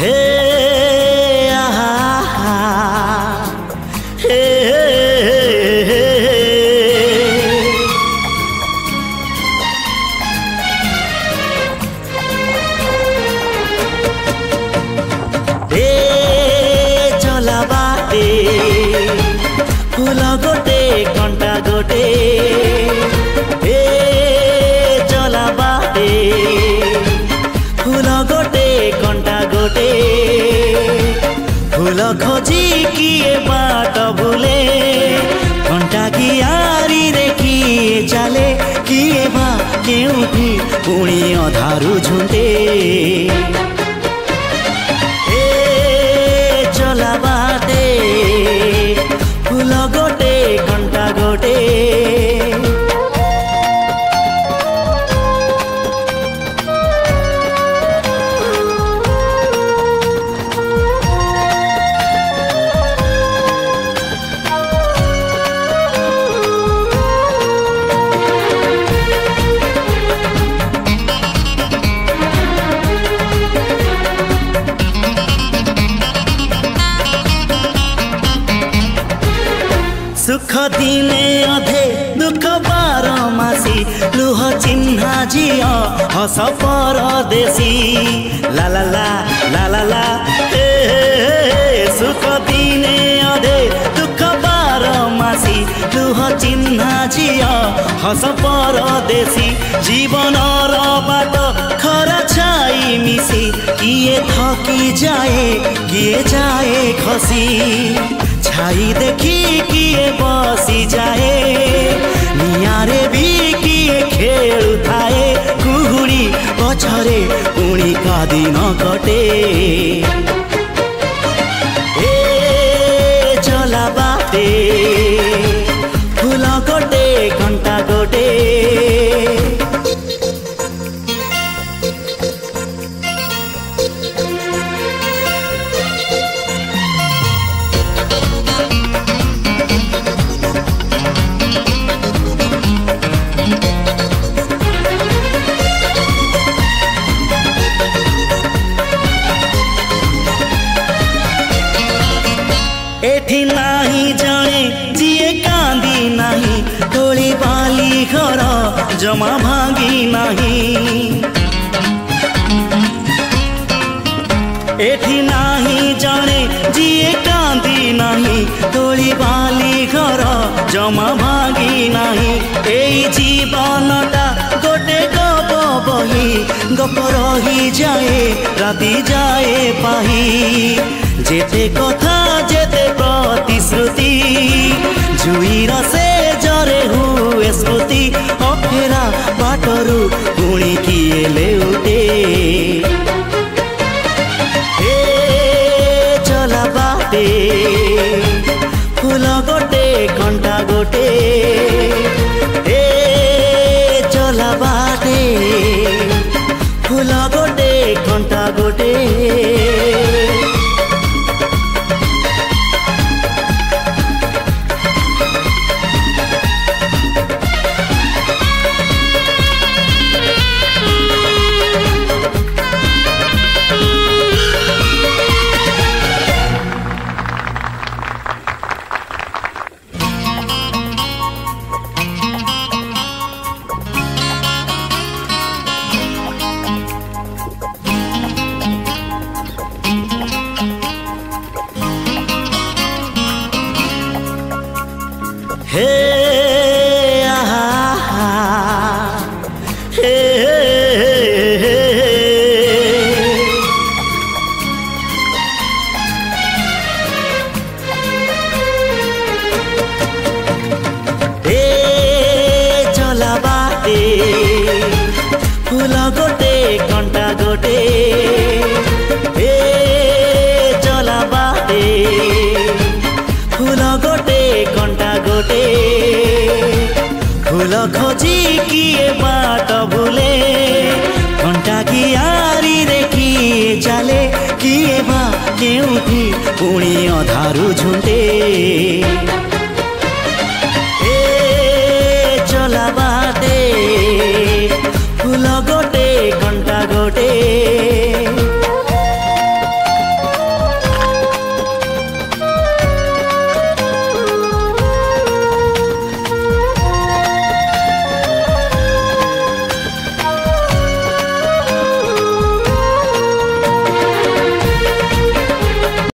हे आहा हे चला बाटे फूल गोटे कंटा गोटे चला बाटे फूल गोटे कंटा गोटे फूल खोजी किए बाट भूले कंटा की आरी रे किए चले किए बा केउठी पुणी अधारू झुंटे चला बाटे फूल गोटे कंटा गोटे सुख दिने अधे दुख बारमासी लुह चिन्हा झियो हस परदेशी ला ला ला ला ला ला हे सुख दिने अधे दुख बारमासी लुह चिन्हा झियो हस परदेशी जीवन बाट खरा छाई मिसी किए थकी जाए किए जाए खसी छाई देखी किए बसी जाए नियारे भी किए खेलु थाए कुहुड़ी पछरे पुणी का दिन कटे चला बाटे फूल गोटे कंटा गोटे एठी नाही जाने जिए कांदी नाही तोली बाली घर जमा भांगी नाही एठी नाही जाने जिए कांदी नाही तोली बाली घर जमा भांगी नाही एई जीवनटा गोटे गप बही गप रही जाए राति जाए पाही जेते कथा जेते प्रतिश्रुति जुईर से जरे हुए स्मृति अफेरा बाटरू पुणी किए लेउटे चला बाटे फूल गोटे कंटा गोटे चला बाटे फूल गोटे कंटा गोटे हे आहा हे चला बाटे फूल गोटे कंटा गोटे चला बाटे फूल गोटे कंटा गोटे फूल खोजी किए बाट भूले कंटा की आरी रे किए चले किए बा केउठी पुणी अधारू झुंटे।